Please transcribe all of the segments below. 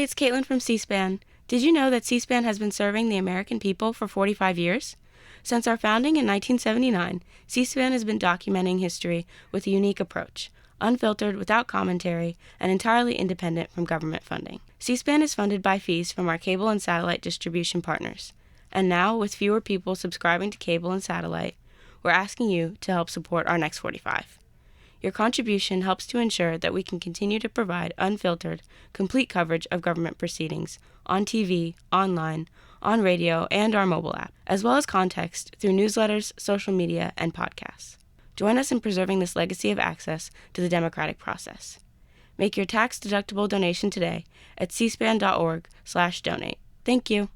it's Caitlin from C-SPAN. Did you know that C-SPAN has been serving the American people for 45 years? Since our founding in 1979, C-SPAN has been documenting history with a unique approach, unfiltered, without commentary, and entirely independent from government funding. C-SPAN is funded by fees from our cable and satellite distribution partners. And now, with fewer people subscribing to cable and satellite, we're asking you to help support our next 45. Your contribution helps to ensure that we can continue to provide unfiltered, complete coverage of government proceedings on TV, online, on radio, and our mobile app, as well as context through newsletters, social media, and podcasts. Join us in preserving this legacy of access to the democratic process. Make your tax-deductible donation today at cspan.org/donate. Thank you.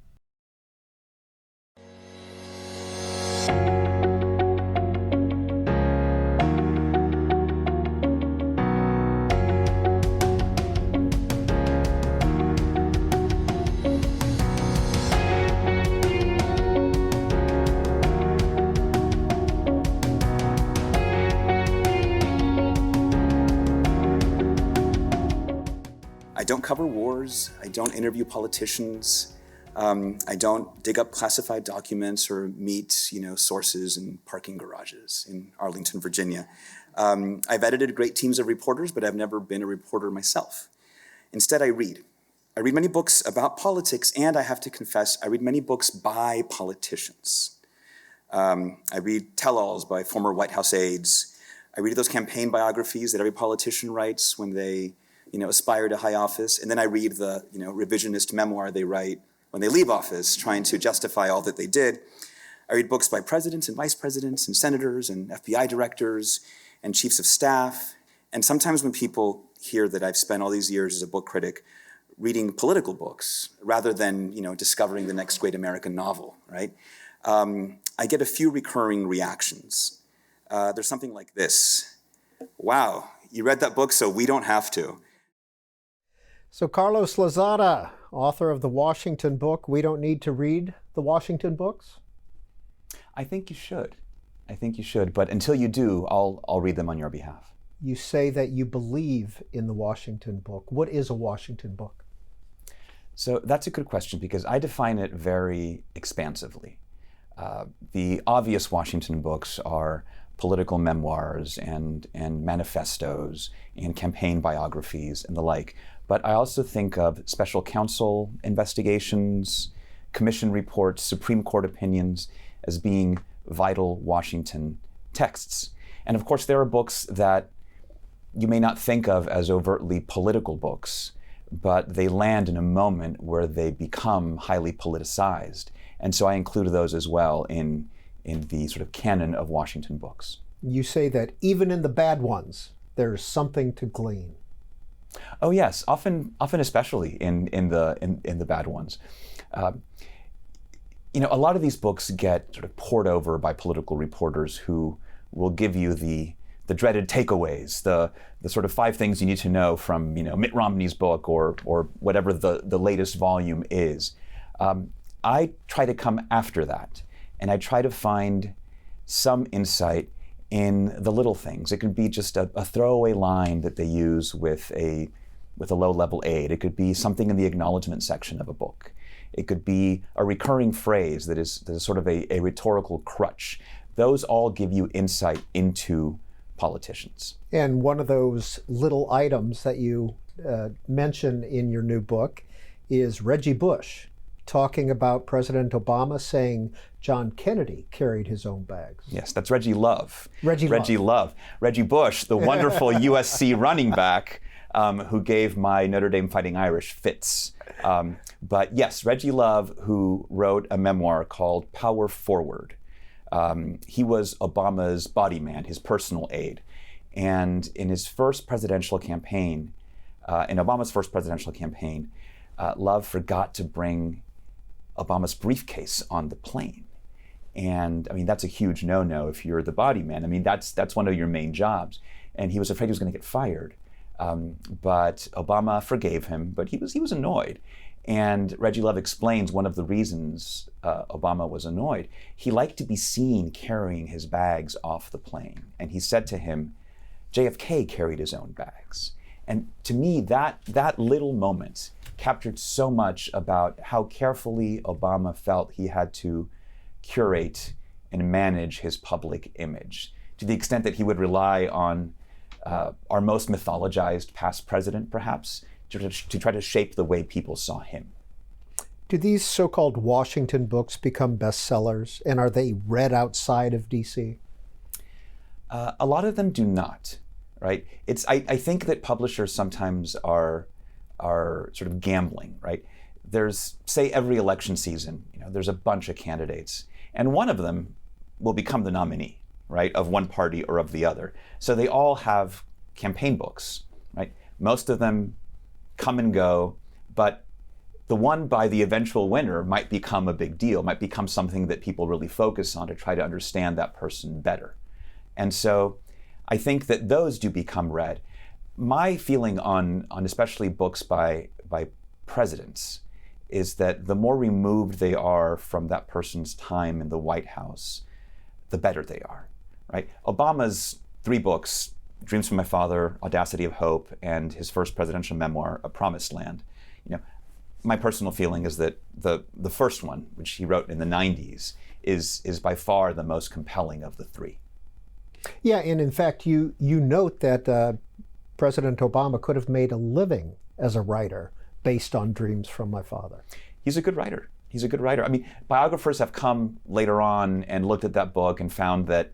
I don't cover wars, I don't interview politicians, I don't dig up classified documents or meet sources in parking garages in Arlington, Virginia. I've edited great teams of reporters, but I've never been a reporter myself. Instead, I read. I read many books about politics, and I have to confess, I read many books by politicians. I read tell-alls by former White House aides. I read those campaign biographies that every politician writes when they aspire to high office, and then I read the revisionist memoir they write when they leave office, trying to justify all that they did. I read books by presidents and vice presidents and senators and FBI directors and chiefs of staff. And sometimes when people hear that I've spent all these years as a book critic reading political books rather than discovering the next great American novel, right? I get a few recurring reactions. There's something like this: "Wow, you read that book, so we don't have to." So Carlos Lozada, author of the Washington book, we don't need to read the Washington books? I think you should. But until you do, I'll read them on your behalf. You say that you believe in the Washington book. What is a Washington book? So that's a good question, because I define it very expansively. The obvious Washington books are political memoirs and manifestos and campaign biographies and the like. But I also think of special counsel investigations, commission reports, Supreme Court opinions as being vital Washington texts. And of course, there are books that you may not think of as overtly political books, but they land in a moment where they become highly politicized. And so I include those as well in the sort of canon of Washington books. You say that even in the bad ones, there's something to glean. Oh yes, often especially in the bad ones. A lot of these books get sort of poured over by political reporters who will give you the dreaded takeaways, the sort of 5 things you need to know from Mitt Romney's book or whatever the latest volume is. I try to come after that, and I try to find some insight in the little things. It could be just a throwaway line that they use with a low-level aide. It could be something in the acknowledgement section of a book. It could be a recurring phrase that is sort of a rhetorical crutch. Those all give you insight into politicians. And one of those little items that you mention in your new book is Reggie Bush talking about President Obama saying John Kennedy carried his own bags. Yes, that's Reggie Love. Reggie Love. Reggie Bush, the wonderful USC running back who gave my Notre Dame Fighting Irish fits. But yes, Reggie Love, who wrote a memoir called Power Forward. He was Obama's body man, his personal aide. And in his first presidential campaign, Love forgot to bring Obama's briefcase on the plane. And I mean, that's a huge no-no if you're the body man. I mean, that's one of your main jobs. And he was afraid he was going to get fired. But Obama forgave him, but he was annoyed. And Reggie Love explains one of the reasons Obama was annoyed. He liked to be seen carrying his bags off the plane. And he said to him, JFK carried his own bags. And to me, that little moment captured so much about how carefully Obama felt he had to curate and manage his public image, to the extent that he would rely on our most mythologized past president, perhaps, to try to shape the way people saw him. Do these so-called Washington books become bestsellers, and are they read outside of D.C.? A lot of them do not, right? I think that publishers sometimes are sort of gambling, right? There's, say, every election season, there's a bunch of candidates, and one of them will become the nominee, right, of one party or of the other. So they all have campaign books, right? Most of them come and go, but the one by the eventual winner might become a big deal, might become something that people really focus on to try to understand that person better. And so I think that those do become read. My feeling on especially books by presidents is that the more removed they are from that person's time in the White House, the better they are, right? Obama's 3 books, Dreams from My Father, Audacity of Hope, and his first presidential memoir, A Promised Land, my personal feeling is that the first one, which he wrote in the 90s, is by far the most compelling of the 3. Yeah, and in fact, you note that President Obama could have made a living as a writer based on Dreams from My Father. He's a good writer. I mean, biographers have come later on and looked at that book and found that,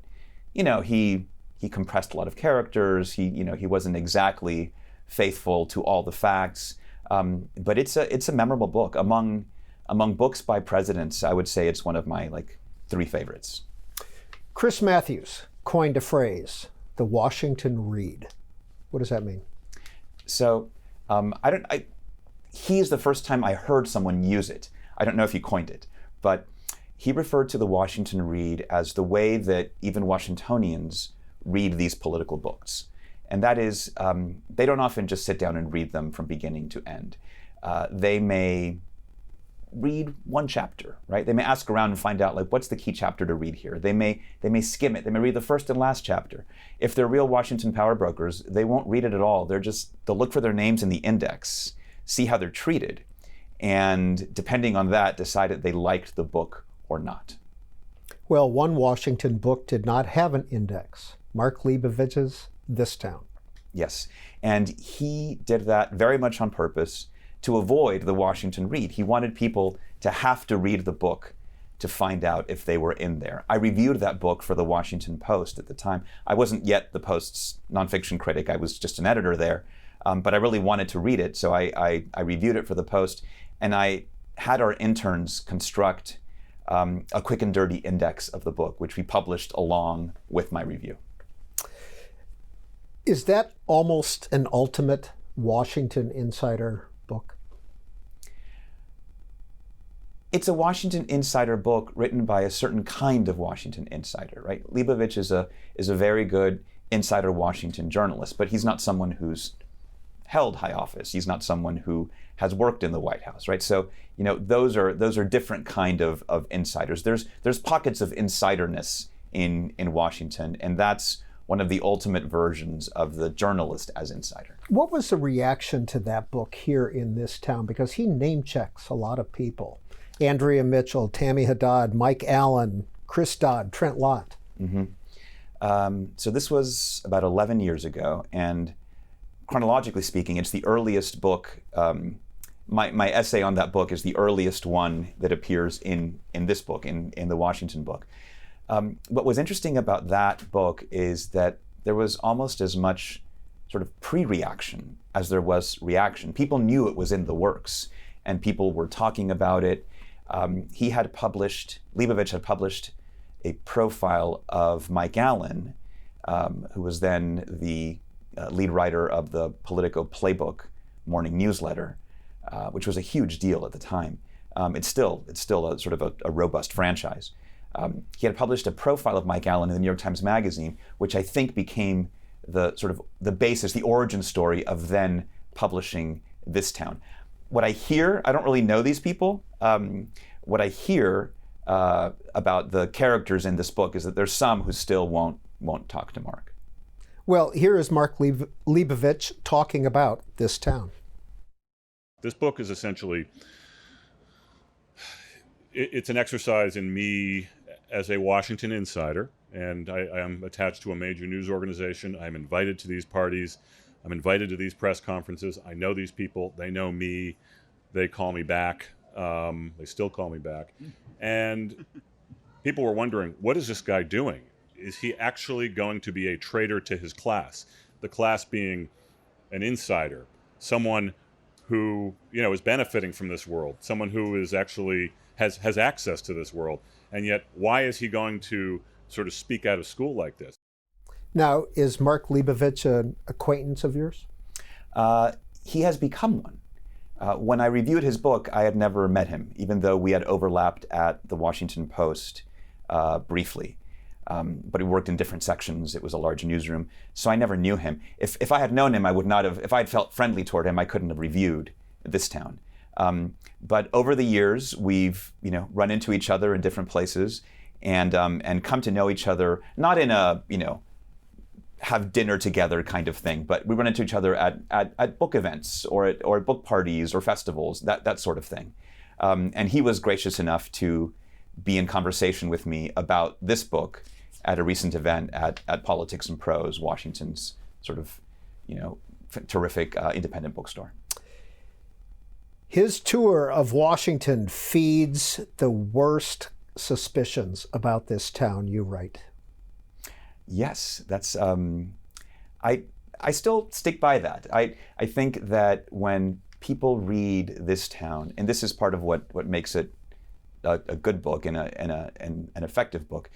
he compressed a lot of characters. He wasn't exactly faithful to all the facts. But it's a memorable book. Among books by presidents, I would say it's one of my 3 favorites. Chris Matthews coined a phrase, the Washington Read. What does that mean? So he is the first time I heard someone use it. I don't know if he coined it, but he referred to the Washington Read as the way that even Washingtonians read these political books. And that is, they don't often just sit down and read them from beginning to end. They may read one chapter, right? They may ask around and find out, what's the key chapter to read here? They may skim it. They may read the first and last chapter. If they're real Washington power brokers, they won't read it at all. They'll look for their names in the index, see how they're treated, and depending on that, decide if they liked the book or not. Well, one Washington book did not have an index. Mark Leibovich's This Town. Yes, and he did that very much on purpose to avoid the Washington Read. He wanted people to have to read the book to find out if they were in there. I reviewed that book for the Washington Post at the time. I wasn't yet the Post's nonfiction critic. I was just an editor there, but I really wanted to read it, so I reviewed it for the Post, and I had our interns construct a quick and dirty index of the book, which we published along with my review. Is that almost an ultimate Washington insider book? It's a Washington insider book written by a certain kind of Washington insider, right? Leibovich is a very good insider Washington journalist, but he's not someone who's held high office. He's not someone who has worked in the White House, right? So, those are different kind of insiders. There's pockets of insiderness in Washington, and that's one of the ultimate versions of the journalist as insider. What was the reaction to that book here in this town? Because he name checks a lot of people. Andrea Mitchell, Tammy Haddad, Mike Allen, Chris Dodd, Trent Lott. Mm-hmm. So this was about 11 years ago, and chronologically speaking, it's the earliest book. My essay on that book is the earliest one that appears in this book, in the Washington book. What was interesting about that book is that there was almost as much sort of pre-reaction as there was reaction. People knew it was in the works, and people were talking about it. Leibovich had published a profile of Mike Allen, who was then the lead writer of the Politico Playbook morning newsletter, which was a huge deal at the time. It's still a sort of a robust franchise. He had published a profile of Mike Allen in the New York Times Magazine, which I think became the basis, the origin story of then publishing This Town. What I hear, I don't really know these people. What I hear about the characters in this book is that there's some who still won't talk to Mark. Well, here is Mark Leibovich talking about this town. This book is essentially, it's an exercise in me as a Washington insider, and I am attached to a major news organization. I'm invited to these parties. I'm invited to these press conferences. I know these people. They know me. They call me back. They still call me back. And people were wondering, what is this guy doing? Is he actually going to be a traitor to his class? The class being an insider, someone who, is benefiting from this world, someone who is actually has access to this world. And yet, why is he going to sort of speak out of school like this? Now, is Mark Leibovich an acquaintance of yours? He has become one. When I reviewed his book, I had never met him, even though we had overlapped at the Washington Post briefly. But we worked in different sections. It was a large newsroom, so I never knew him. If I had known him, I would not have. If I had felt friendly toward him, I couldn't have reviewed this town. But over the years, we've run into each other in different places, and come to know each other, not in a have dinner together kind of thing, but we run into each other at book events or at book parties or festivals, that sort of thing. And he was gracious enough to be in conversation with me about this book at a recent event at Politics and Prose, Washington's sort of, terrific independent bookstore. His tour of Washington feeds the worst suspicions about this town, you write. Yes, that's. I still stick by that. I think that when people read this town, and this is part of what makes it a good book and an effective book,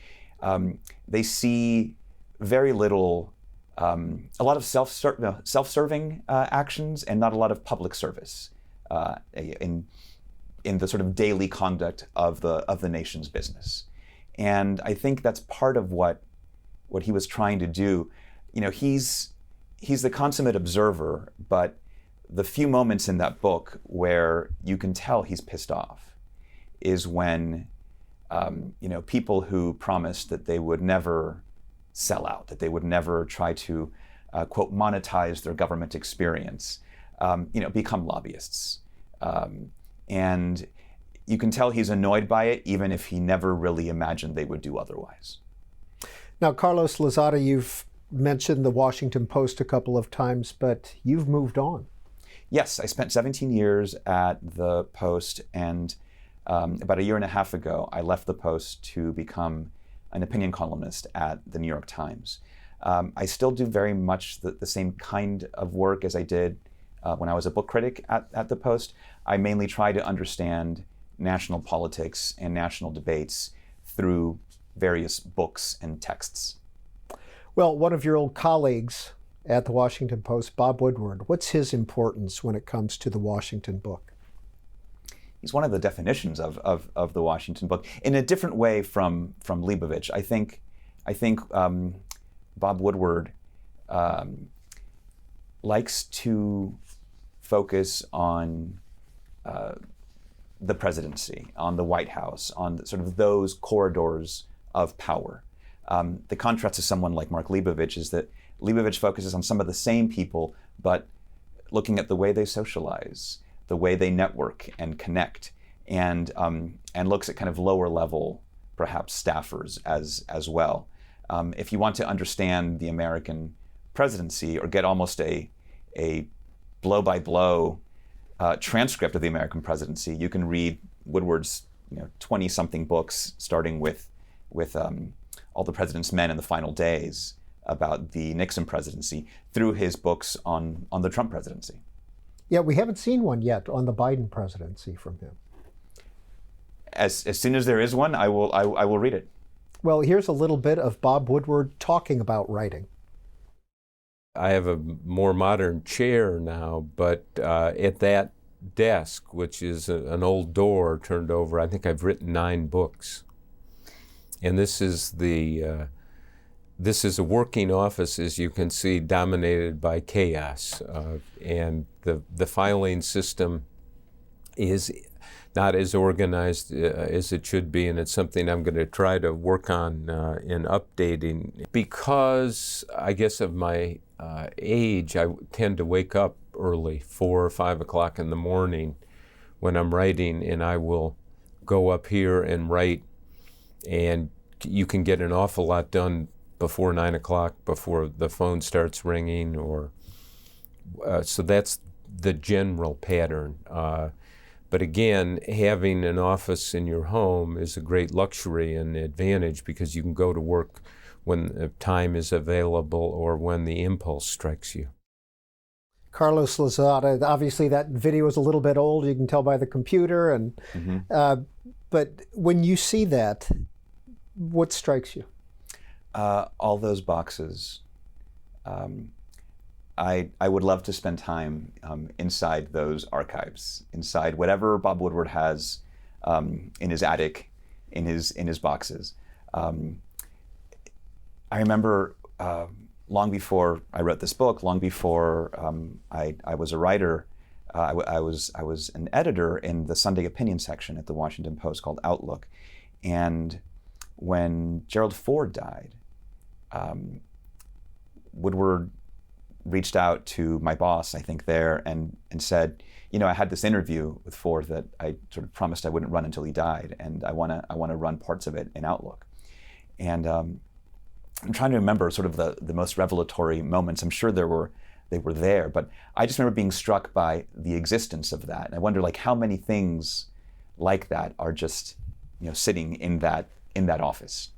they see very little, a lot of self-serving actions and not a lot of public service in the sort of daily conduct of the nation's business. And I think that's part of what he was trying to do. He's the consummate observer, but the few moments in that book where you can tell he's pissed off is when people who promised that they would never sell out, that they would never try to quote monetize their government experience, become lobbyists. And you can tell he's annoyed by it, even if he never really imagined they would do otherwise. Now, Carlos Lozada, you've mentioned the Washington Post a couple of times, but you've moved on. Yes, I spent 17 years at the Post, and about a year and a half ago, I left the Post to become an opinion columnist at the New York Times. I still do very much the same kind of work as I did when I was a book critic at the Post. I mainly try to understand national politics and national debates through various books and texts. Well, one of your old colleagues at the Washington Post, Bob Woodward, what's his importance when it comes to the Washington book? He's one of the definitions of the Washington book in a different way from Leibovich. I think Bob Woodward likes to focus on the presidency, on the White House, on sort of those corridors of power. The contrast to someone like Mark Leibovich is that Leibovich focuses on some of the same people, but looking at the way they socialize, the way they network and connect, and looks at kind of lower level, perhaps staffers as well. If you want to understand the American presidency or get almost a blow-by-blow transcript of the American presidency, you can read Woodward's 20-something books, starting with All the President's Men in the Final Days, about the Nixon presidency, through his books on the Trump presidency. Yeah, we haven't seen one yet on the Biden presidency from him. As soon as there is one, I will read it. Well, here's a little bit of Bob Woodward talking about writing. I have a more modern chair now, but at that desk, which is an old door turned over, I think I've written 9 books. And this is a working office, as you can see, dominated by chaos. And the filing system is not as organized as it should be, and it's something I'm going to try to work on in updating. Because I guess of my age, I tend to wake up early, 4 or 5 o'clock in the morning when I'm writing, and I will go up here and write, and you can get an awful lot done before 9 o'clock, before the phone starts ringing, or so that's the general pattern. But again, having an office in your home is a great luxury and advantage, because you can go to work when time is available or when the impulse strikes you. Carlos Lozada, obviously that video is a little bit old, you can tell by the computer, and but when you see that, what strikes you? All those boxes. I would love to spend time inside those archives, inside whatever Bob Woodward has in his attic, in his boxes. I remember long before I wrote this book, long before I was a writer, I was an editor in the Sunday opinion section at the Washington Post called Outlook, and when Gerald Ford died, Woodward reached out to my boss, I think there, and said, I had this interview with Ford that I sort of promised I wouldn't run until he died, and I want to run parts of it in Outlook. And I'm trying to remember sort of the most revelatory moments. I'm sure they were there, but I just remember being struck by the existence of that. And I wonder, like, how many things like that are just, sitting in that office.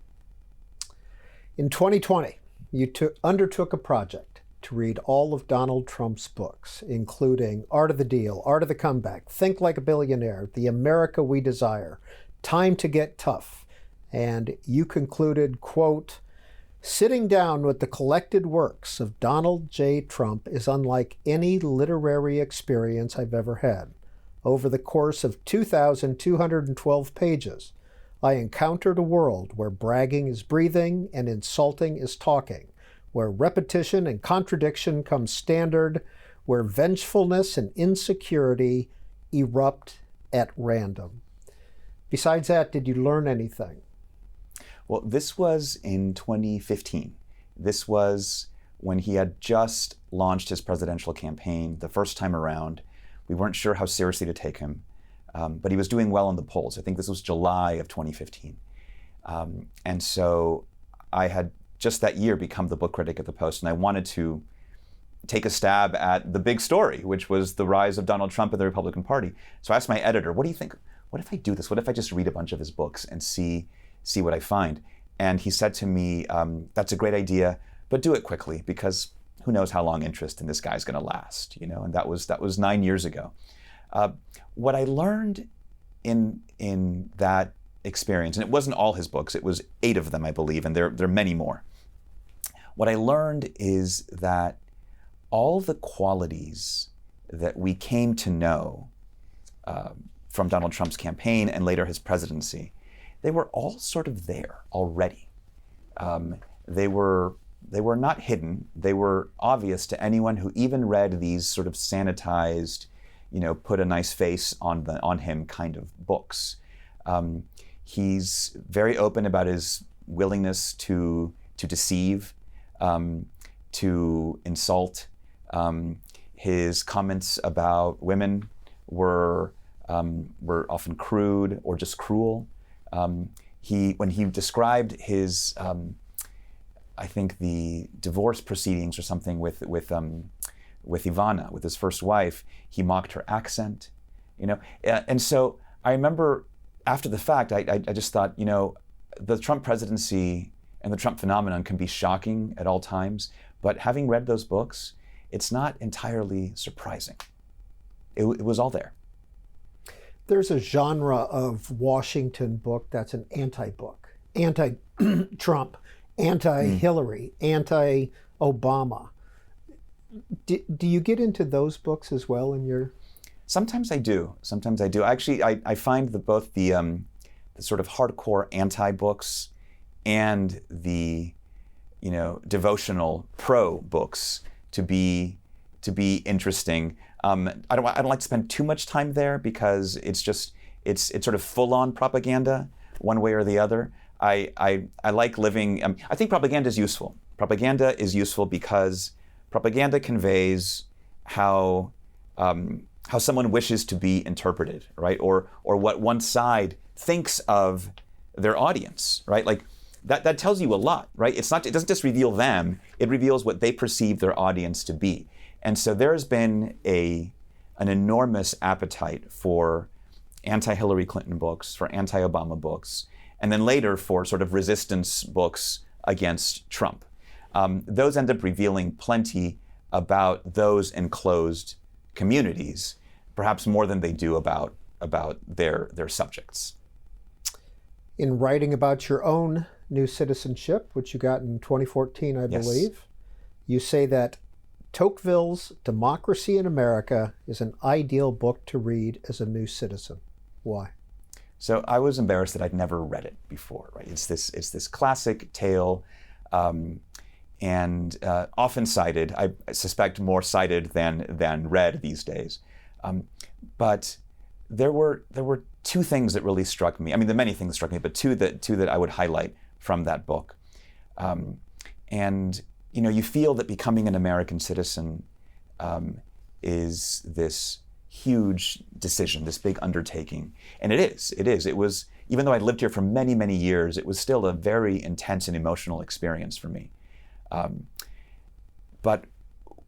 In 2020, you undertook a project to read all of Donald Trump's books, including Art of the Deal, Art of the Comeback, Think Like a Billionaire, The America We Desire, Time to Get Tough. And you concluded, quote, "Sitting down with the collected works of Donald J. Trump is unlike any literary experience I've ever had. Over the course of 2,212 pages, I encountered a world where bragging is breathing and insulting is talking, where repetition and contradiction come standard, where vengefulness and insecurity erupt at random." Besides that, did you learn anything? Well, this was in 2015. This was when he had just launched his presidential campaign the first time around. We weren't sure how seriously to take him, but he was doing well in the polls. I think this was July of 2015. And so I had just that year become the book critic at the Post, and I wanted to take a stab at the big story, which was the rise of Donald Trump and the Republican Party. So I asked my editor, what do you think? What if I do this? What if I just read a bunch of his books and see what I find? And he said to me, that's a great idea, but do it quickly, because who knows how long interest in this guy's going to last, and that was 9 years ago. What I learned in that experience, and it wasn't all his books, it was 8 of them, I believe, and there are many more. What I learned is that all the qualities that we came to know from Donald Trump's campaign and later his presidency, they were all sort of there already. They were not hidden. They were obvious to anyone who even read these sort of sanitized, put a nice face on him kind of books. He's very open about his willingness to deceive, to insult. His comments about women were often crude or just cruel. When he described his, I think the divorce proceedings or something with Ivana, with his first wife, he mocked her accent, and so I remember after the fact, I just thought, the Trump presidency and the Trump phenomenon can be shocking at all times, but having read those books, it's not entirely surprising. It was all there. There's a genre of Washington book that's an anti-book, anti-Trump, anti-Hillary, anti-Obama. Do you get into those books as well in your? Sometimes I do. Actually, I find that both the sort of hardcore anti-books and the devotional pro books to be interesting. I don't like to spend too much time there because it's sort of full-on propaganda, one way or the other. I like living. I think propaganda is useful. Propaganda is useful because propaganda conveys how someone wishes to be interpreted, right? Or what one side thinks of their audience, right? Like that tells you a lot, right? It doesn't just reveal them, it reveals what they perceive their audience to be. And so there's been an enormous appetite for anti-Hillary Clinton books, for anti-Obama books, and then later for sort of resistance books against Trump. Those end up revealing plenty about those enclosed communities, perhaps more than they do about their subjects. In writing about your own new citizenship, which you got in 2014, I believe, you say that Tocqueville's Democracy in America is an ideal book to read as a new citizen. Why? So I was embarrassed that I'd never read it before, right? It's this classic tale, and often cited. I suspect more cited than read these days. But there were two things that really struck me. I mean, there are many things that struck me, but two that I would highlight from that book. And you feel that becoming an American citizen is this huge decision, this big undertaking. And it is. It was, even though I lived here for many, many years, it was still a very intense and emotional experience for me. But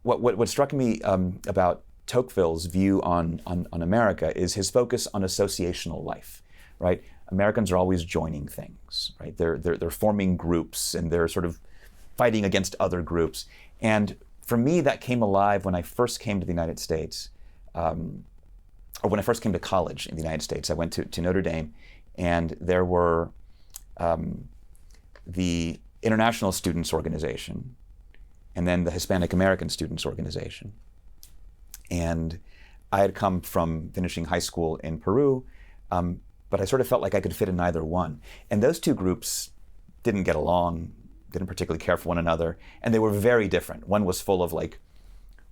what struck me about Tocqueville's view on America is his focus on associational life, right? Americans are always joining things, right? They're forming groups and they're sort of fighting against other groups. And for me, that came alive when I first came to the United States, or when I first came to college in the United States. I went to Notre Dame, and there were the International Students Organization, and then the Hispanic American Students Organization. And I had come from finishing high school in Peru, but I sort of felt like I could fit in either one. And those two groups didn't get along, didn't particularly care for one another, and they were very different. One was full of like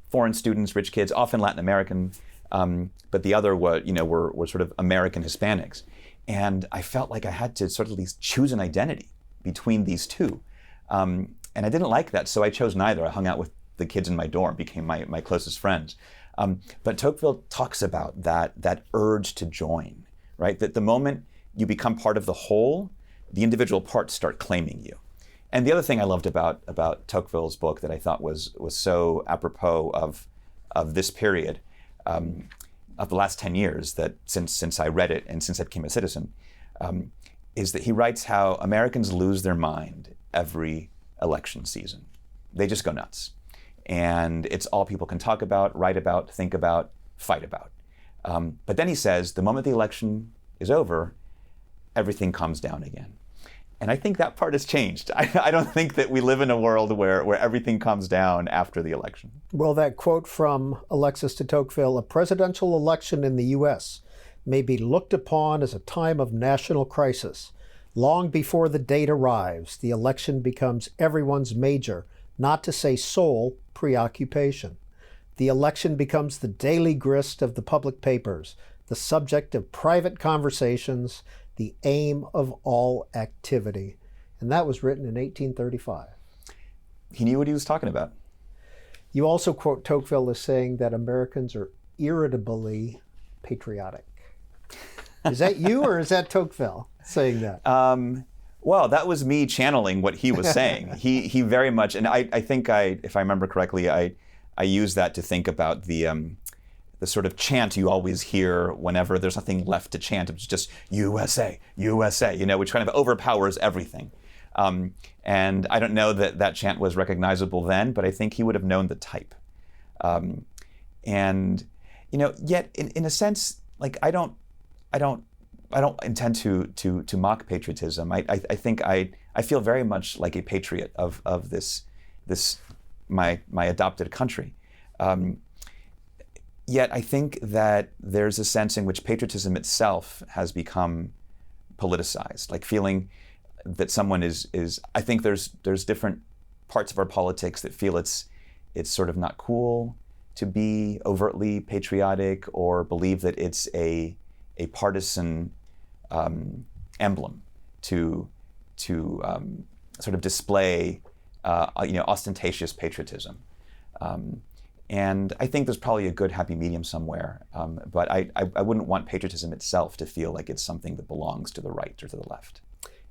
foreign students, rich kids, often Latin American, but the other were sort of American Hispanics. And I felt like I had to sort of at least choose an identity between these two. And I didn't like that, so I chose neither. I hung out with the kids in my dorm, became my closest friends. But Tocqueville talks about that urge to join, right? That the moment you become part of the whole, the individual parts start claiming you. And the other thing I loved about Tocqueville's book that I thought was so apropos of this period, of the last 10 years, that since I read it and since I became a citizen, is that he writes how Americans lose their mind every election season. They just go nuts. And it's all people can talk about, write about, think about, fight about. But then he says, the moment the election is over, everything calms down again. And I think that part has changed. I don't think that we live in a world where everything calms down after the election. Well, that quote from Alexis de Tocqueville, a presidential election in the U.S. may be looked upon as a time of national crisis. Long before the date arrives, the election becomes everyone's major, not to say sole, preoccupation. The election becomes the daily grist of the public papers, the subject of private conversations, the aim of all activity. And that was written in 1835. He knew what he was talking about. You also quote Tocqueville as saying that Americans are irritably patriotic. Is that you or is that Tocqueville saying that? Well, that was me channeling what he was saying. He very much, and I think if I remember correctly, I used that to think about the sort of chant you always hear whenever there's nothing left to chant. It's just USA, USA, which kind of overpowers everything. And I don't know that chant was recognizable then, but I think he would have known the type. And yet in a sense, like I don't intend to mock patriotism. I think I feel very much like a patriot of this my adopted country. Yet I think that there's a sense in which patriotism itself has become politicized, like feeling that someone is I think there's different parts of our politics that feel it's sort of not cool to be overtly patriotic or believe that it's a partisan emblem to sort of display ostentatious patriotism. And I think there's probably a good happy medium somewhere, but I wouldn't want patriotism itself to feel like it's something that belongs to the right or to the left.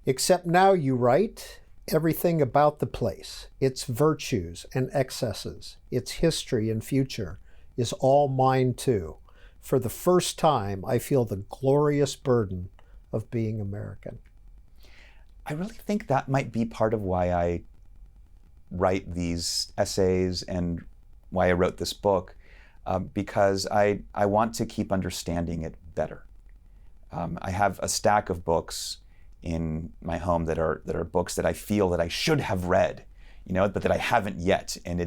Except now you write everything about the place, its virtues and excesses, its history and future, is all mine too. For the first time, I feel the glorious burden of being American. I really think that might be part of why I write these essays and why I wrote this book, because I want to keep understanding it better. I have a stack of books in my home that are books that I feel that I should have read, but that I haven't yet. And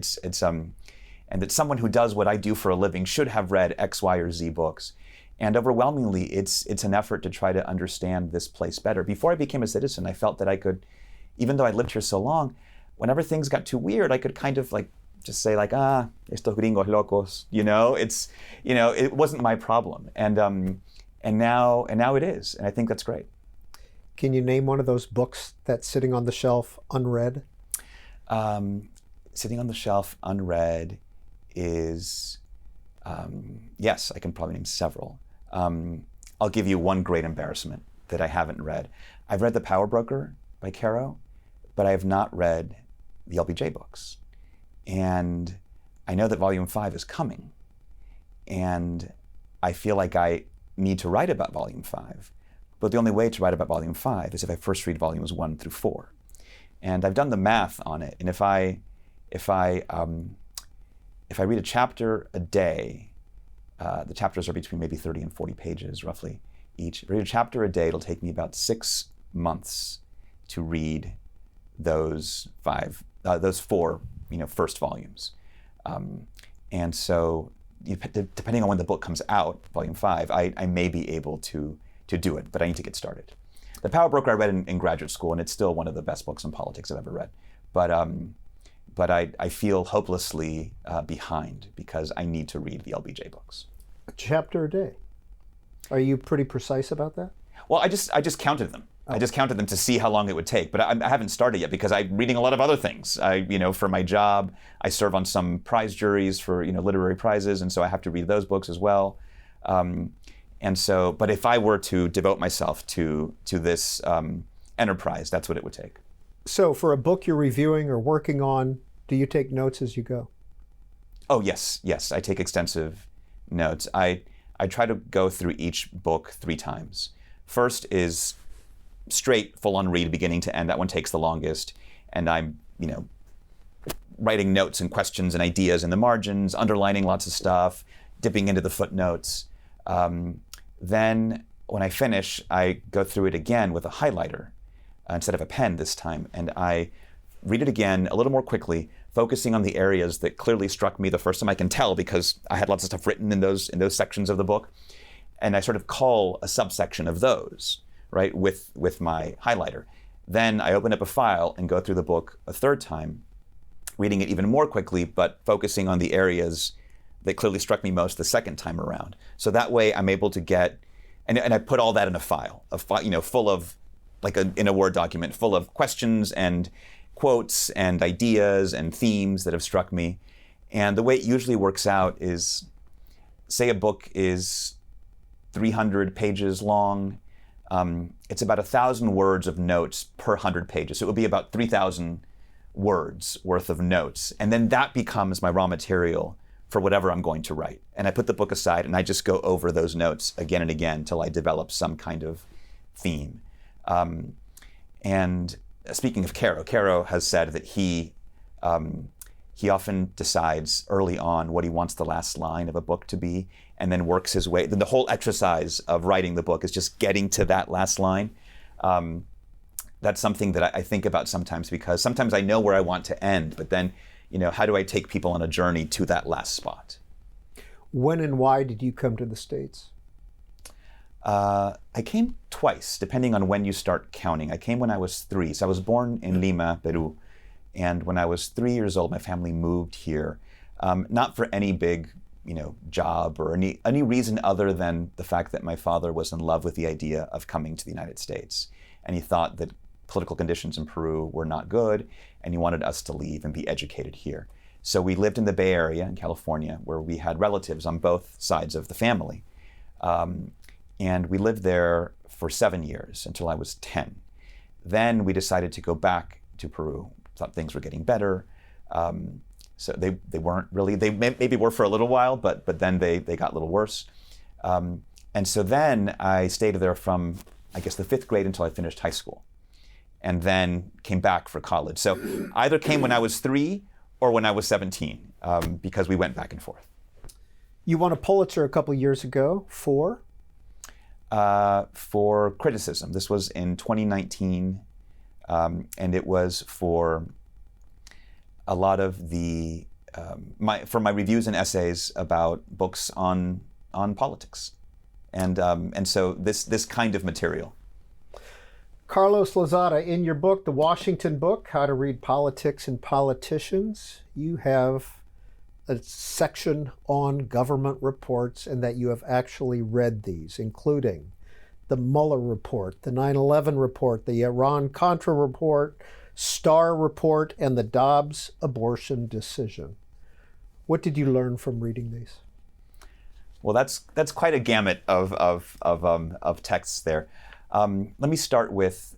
and that someone who does what I do for a living should have read X, Y, or Z books. And overwhelmingly, it's an effort to try to understand this place better. Before I became a citizen, I felt that I could, even though I lived here so long, whenever things got too weird, I could kind of just say estos gringos locos, it wasn't my problem. And now it is. And I think that's great. Can you name one of those books that's sitting on the shelf unread? Sitting on the shelf unread is, yes, I can probably name several. I'll give you one great embarrassment that I haven't read. I've read The Power Broker by Caro, but I have not read the LBJ books. And I know that Volume 5 is coming. And I feel like I need to write about Volume 5. But the only way to write about Volume 5 is if I first read Volumes 1 through 4. And I've done the math on it. And if I read a chapter a day, the chapters are between maybe 30 and 40 pages roughly each. If I read a chapter a day, it'll take me about 6 months to read those 4 first volumes. And so depending on when the book comes out, Volume 5, I may be able to do it, but I need to get started. The Power Broker I read in graduate school, and it's still one of the best books on politics I've ever read. But I feel hopelessly behind because I need to read the LBJ books. A chapter a day. Are you pretty precise about that? Well, I just counted them. Oh. I just counted them to see how long it would take, but I haven't started yet because I'm reading a lot of other things. For my job, I serve on some prize juries for literary prizes, and so I have to read those books as well. But if I were to devote myself to this enterprise, that's what it would take. So for a book you're reviewing or working on, do you take notes as you go? Oh, yes. I take extensive notes. I try to go through each book 3 times. First is straight, full-on read, beginning to end. That one takes the longest. And I'm, writing notes and questions and ideas in the margins, underlining lots of stuff, dipping into the footnotes. Then when I finish, I go through it again with a highlighter instead of a pen this time. And I read it again a little more quickly, focusing on the areas that clearly struck me the first time. I can tell because I had lots of stuff written in those sections of the book. And I sort of call a subsection of those, right, with my highlighter. Then I open up a file and go through the book a third time, reading it even more quickly, but focusing on the areas that clearly struck me most the second time around. So that way I'm able to get, and I put all that in a file, full of, in a Word document, full of questions and quotes and ideas and themes that have struck me. And the way it usually works out is, say a book is 300 pages long, it's about 1,000 words of notes per 100 pages. So it would be about 3,000 words worth of notes. And then that becomes my raw material for whatever I'm going to write. And I put the book aside and I just go over those notes again and again till I develop some kind of theme. And speaking of Caro has said that he often decides early on what he wants the last line of a book to be and then works his way. Then the whole exercise of writing the book is just getting to that last line. That's something that I think about sometimes because sometimes I know where I want to end, but then how do I take people on a journey to that last spot? When and why did you come to the States? I came twice, depending on when you start counting. I came when I was 3. So I was born in Lima, Peru. And when I was 3 years old, my family moved here. not for any big job or any reason other than the fact that my father was in love with the idea of coming to the United States. And he thought that political conditions in Peru were not good, and he wanted us to leave and be educated here. So we lived in the Bay Area in California, where we had relatives on both sides of the family. And we lived there for 7 years until I was 10. Then we decided to go back to Peru. Thought things were getting better. So they weren't really, they maybe were for a little while, but then they got a little worse. And so then I stayed there from, I guess, the 5th grade until I finished high school, and then came back for college. So either came when I was 3 or when I was 17, because we went back and forth. You won a Pulitzer a couple years ago for? For criticism. This was in 2019, and it was for a lot of the for my reviews and essays about books on politics, and so this kind of material. Carlos Lozada, in your book, The Washington Book, How to Read Politics and Politicians, you have a section on government reports, and that you have actually read these, including the Mueller report, the 9/11 report, the Iran-Contra report, Starr report, and the Dobbs abortion decision. What did you learn from reading these? Well, that's quite a gamut of texts there. Let me start with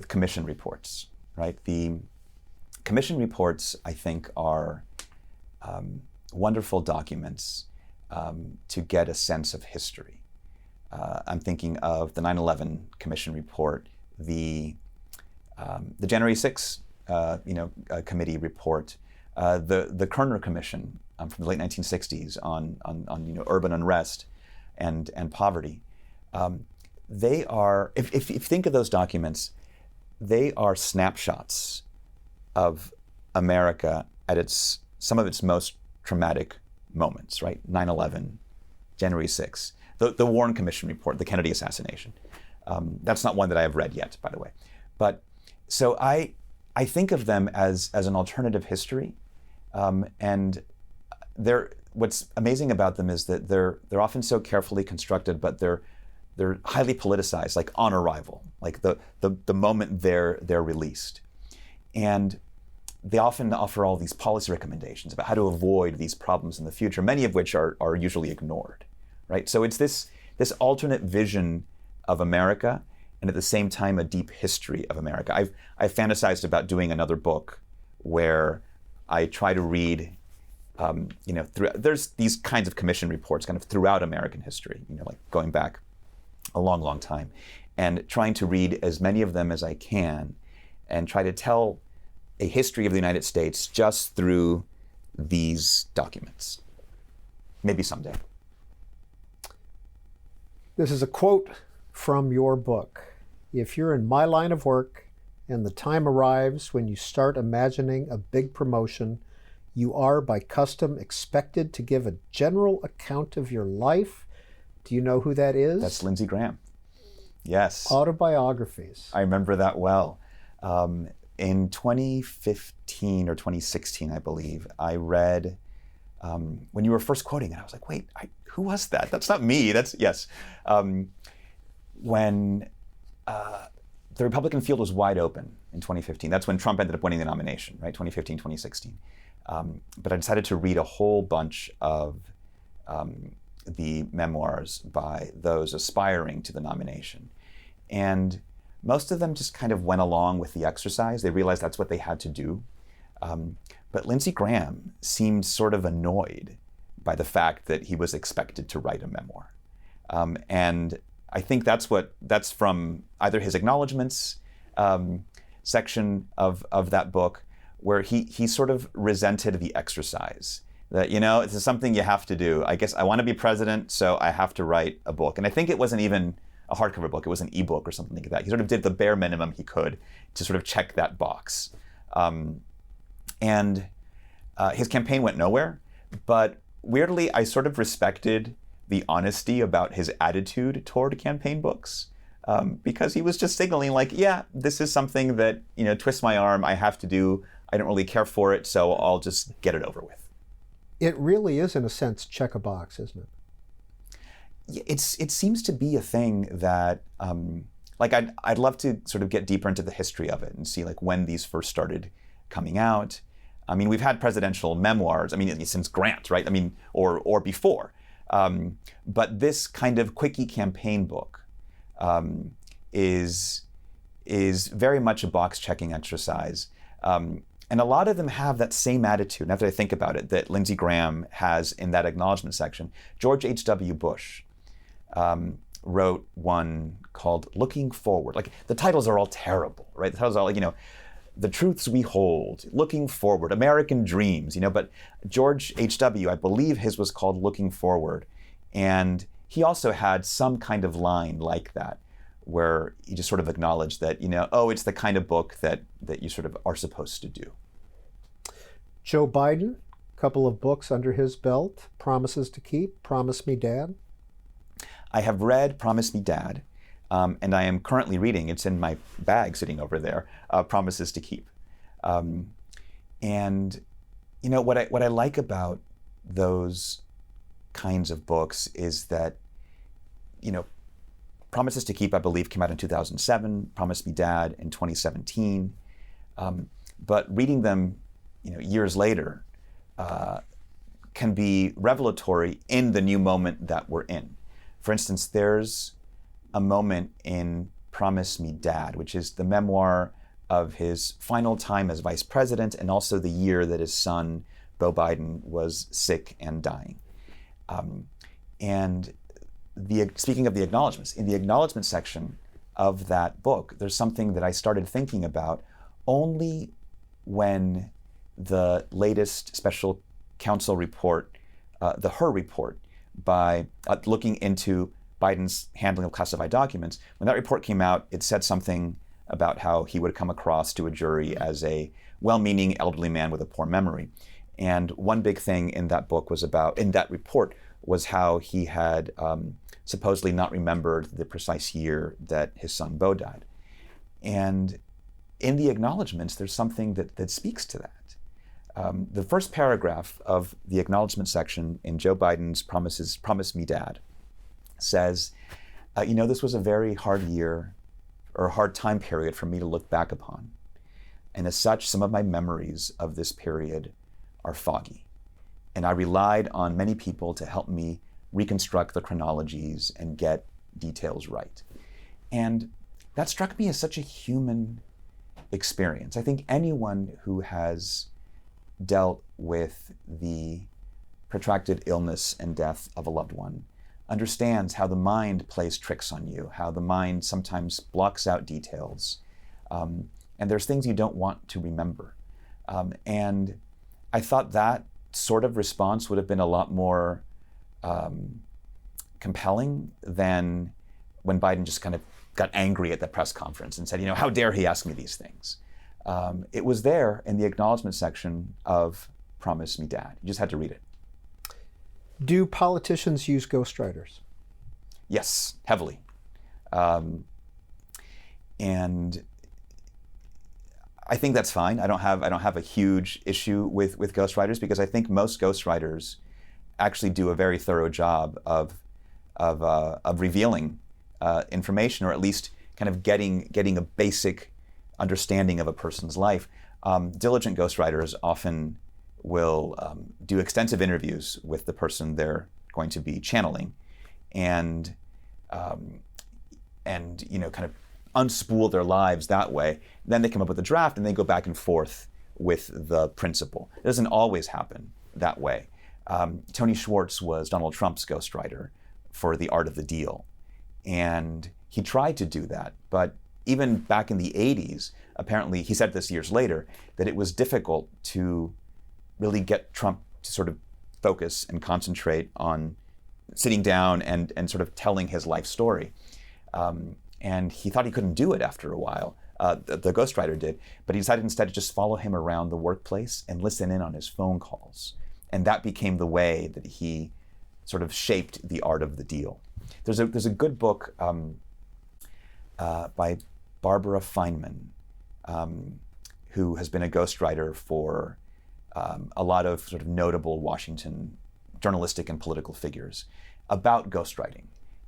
commission reports. Right, the commission reports, I think, are wonderful documents to get a sense of history. I'm thinking of the 9/11 Commission report, the January 6th committee report, the Kerner Commission from the late 1960s on urban unrest and poverty. They are, if you think of those documents, they are snapshots of America at some of its most traumatic moments, right? 9/11, January 6th, the Warren Commission report, the Kennedy assassination. That's not one that I have read yet, by the way. But so I think of them as an alternative history, and what's amazing about them is that they're often so carefully constructed, but they're highly politicized, like on arrival, like the moment they're released. And they often offer all these policy recommendations about how to avoid these problems in the future, many of which are usually ignored, right? So it's this alternate vision of America, and at the same time a deep history of America. I've fantasized about doing another book where I try to read, there's these kinds of commission reports kind of throughout American history, like going back a long, long time, and trying to read as many of them as I can and try to tell a history of the United States just through these documents. Maybe someday. This is a quote from your book. If you're in my line of work and the time arrives when you start imagining a big promotion, you are by custom expected to give a general account of your life. Do you know who that is? That's Lindsey Graham. Yes. Autobiographies. I remember that well. In 2015 or 2016, I believe, I read, when you were first quoting it, I was like, wait, who was that? That's not me. Yes. When the Republican field was wide open in 2015, that's when Trump ended up winning the nomination, right? 2015, 2016. But I decided to read a whole bunch of the memoirs by those aspiring to the nomination. And most of them just kind of went along with the exercise. They realized that's what they had to do. But Lindsey Graham seemed sort of annoyed by the fact that he was expected to write a memoir. And I think that's from either his acknowledgments section of that book, where he sort of resented the exercise. That, this is something you have to do. I guess I want to be president, so I have to write a book. And I think it wasn't even a hardcover book, it was an ebook or something like that. He sort of did the bare minimum he could to sort of check that box. And his campaign went nowhere, but weirdly, I sort of respected the honesty about his attitude toward campaign books, because he was just signaling like, yeah, this is something that, twist my arm, I have to do, I don't really care for it, so I'll just get it over with. It really is, in a sense, check a box, isn't it? It seems to be a thing that, like I'd love to sort of get deeper into the history of it and see like when these first started coming out. I mean, we've had presidential memoirs, I mean, since Grant, right? I mean, or before. But this kind of quickie campaign book is very much a box-checking exercise. And a lot of them have that same attitude, now that I think about it, that Lindsey Graham has in that acknowledgement section. George H.W. Bush wrote one called Looking Forward. Like, the titles are all terrible, right? The titles are like, you know, The Truths We Hold, Looking Forward, American Dreams, you know, but George H.W., I believe his was called Looking Forward. And he also had some kind of line like that, where he just sort of acknowledged that, you know, oh, it's the kind of book that you sort of are supposed to do. Joe Biden, a couple of books under his belt, Promises to Keep, Promise Me Dad. I have read Promise Me Dad, and I am currently reading, it's in my bag sitting over there, Promises to Keep. And, you know, what I like about those kinds of books is that, you know, Promises to Keep, I believe, came out in 2007, Promise Me Dad in 2017. But reading them, you know, years later can be revelatory in the new moment that we're in. For instance, there's a moment in Promise Me Dad, which is the memoir of his final time as vice president and also the year that his son, Beau Biden, was sick and dying. And speaking of the acknowledgments, in the acknowledgement section of that book, there's something that I started thinking about only when the latest special counsel report, the Hur report, by looking into Biden's handling of classified documents. When that report came out, it said something about how he would come across to a jury as a well-meaning elderly man with a poor memory. And one big thing in that book was about, in that report, was how he had supposedly not remembered the precise year that his son Beau died. And in the acknowledgments, there's something that speaks to that. The first paragraph of the acknowledgement section in Joe Biden's Promise Me Dad says, you know, this was a very hard year or a hard time period for me to look back upon. And as such, some of my memories of this period are foggy. And I relied on many people to help me reconstruct the chronologies and get details right. And that struck me as such a human experience. I think anyone who has dealt with the protracted illness and death of a loved one understands how the mind plays tricks on you, how the mind sometimes blocks out details. And there's things you don't want to remember. And I thought that sort of response would have been a lot more compelling than when Biden just kind of got angry at the press conference and said, you know, how dare he ask me these things? It was there in the acknowledgement section of Promise Me Dad. You just had to read it. Do politicians use ghostwriters? Yes, heavily. And I think that's fine. I don't have a huge issue with ghostwriters because I think most ghostwriters actually do a very thorough job of revealing information, or at least kind of getting a basic understanding of a person's life. Diligent ghostwriters often will do extensive interviews with the person they're going to be channeling, and you know, kind of unspool their lives that way. Then they come up with a draft and they go back and forth with the principal. It doesn't always happen that way. Tony Schwartz was Donald Trump's ghostwriter for The Art of the Deal, and he tried to do that, but even back in the 80s, apparently, he said this years later, that it was difficult to really get Trump to sort of focus and concentrate on sitting down and sort of telling his life story. And he thought he couldn't do it after a while. The ghostwriter did, but he decided instead to just follow him around the workplace and listen in on his phone calls. And that became the way that he sort of shaped The Art of the Deal. There's a good book by Barbara Feynman, who has been a ghostwriter for a lot of sort of notable Washington journalistic and political figures about ghostwriting.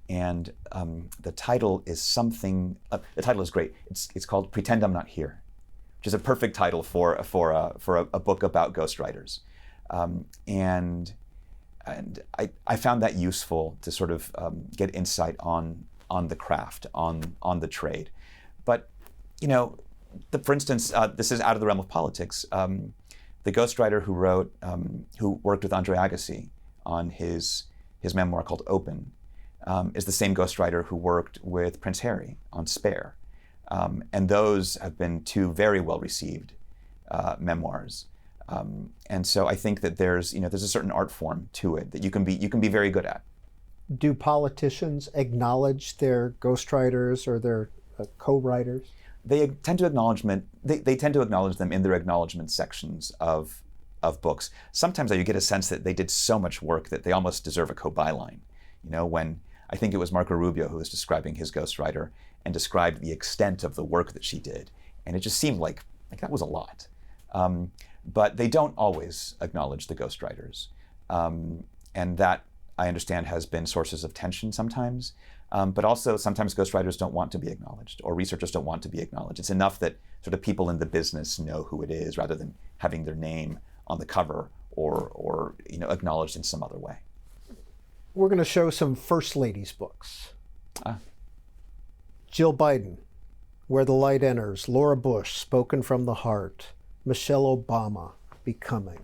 And the title is something. The title is great. It's called "Pretend I'm Not Here," which is a perfect title for a book about ghostwriters. And I found that useful to sort of get insight on the craft, on the trade. But for instance, this is out of the realm of politics. The ghostwriter who worked with Andre Agassi on his memoir called Open, is the same ghostwriter who worked with Prince Harry on Spare. And those have been two very well-received memoirs. And so I think that there's a certain art form to it that you can be very good at. Do politicians acknowledge their ghostwriters or their co-writers? They tend to acknowledge them in their acknowledgement sections of books. Sometimes you get a sense that they did so much work that they almost deserve a co-byline. When I think it was Marco Rubio who was describing his ghostwriter and described the extent of the work that she did, and it just seemed like that was a lot. But they don't always acknowledge the ghostwriters, and that, I understand, has been sources of tension sometimes. But also sometimes ghostwriters don't want to be acknowledged, or researchers don't want to be acknowledged. It's enough that sort of people in the business know who it is, rather than having their name on the cover or acknowledged in some other way. We're going to show some First Ladies books. Jill Biden, Where the Light Enters, Laura Bush, Spoken from the Heart, Michelle Obama, Becoming.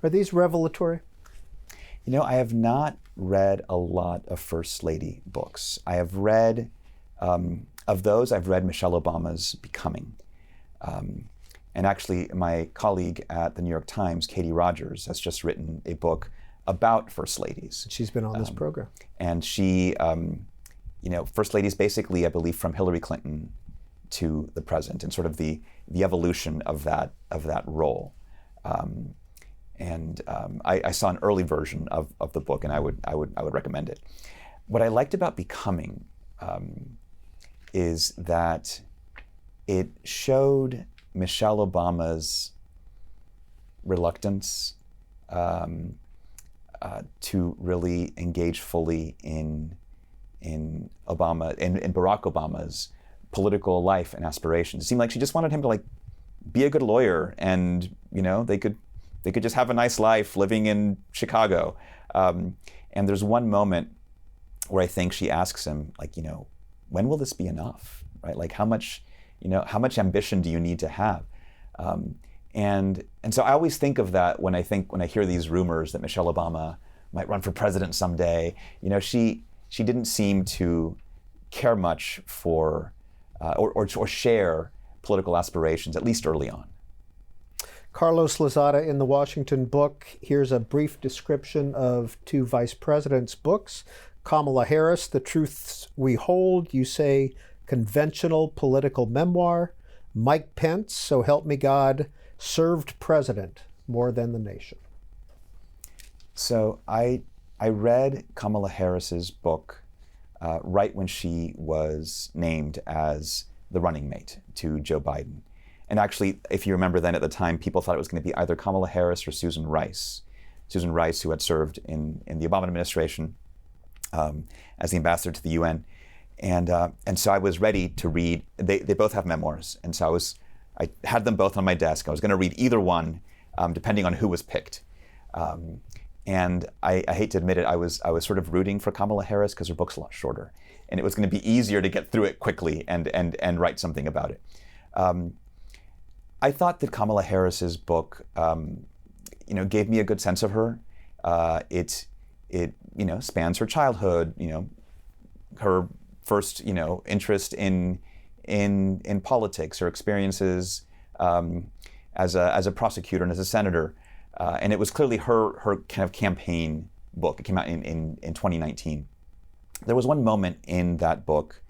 Are these revelatory? I have not read a lot of First Lady books. I have read, of those, I've read Michelle Obama's Becoming. And actually, my colleague at the New York Times, Katie Rogers, has just written a book about First Ladies. She's been on this program. And she, First Ladies basically, I believe, from Hillary Clinton to the present, and sort of the evolution of that role. I saw an early version of the book, and I would recommend it. What I liked about Becoming is that it showed Michelle Obama's reluctance to really engage fully in Barack Obama's political life and aspirations. It seemed like she just wanted him to be a good lawyer, and they could just have a nice life living in Chicago. And there's one moment where I think she asks him, when will this be enough, right? How much ambition do you need to have? And so I always think of that when I hear these rumors that Michelle Obama might run for president someday. She didn't seem to care much for or share political aspirations, at least early on. Carlos Lozada in the Washington book. Here's a brief description of two vice presidents' books. Kamala Harris, The Truths We Hold, you say, conventional political memoir. Mike Pence, So Help Me God, served president more than the nation. So I read Kamala Harris's book right when she was named as the running mate to Joe Biden. And actually, if you remember then at the time, people thought it was going to be either Kamala Harris or Susan Rice. Susan Rice, who had served in the Obama administration as the ambassador to the UN. And so I was ready to read. They both have memoirs. And so I had them both on my desk. I was going to read either one, depending on who was picked. And I hate to admit it, I was sort of rooting for Kamala Harris because her book's a lot shorter. And it was going to be easier to get through it quickly and write something about it. I thought that Kamala Harris's book, gave me a good sense of her. It spans her childhood, her first, interest in politics, her experiences as a prosecutor and as a senator, and it was clearly her kind of campaign book. It came out in 2019. There was one moment in that book,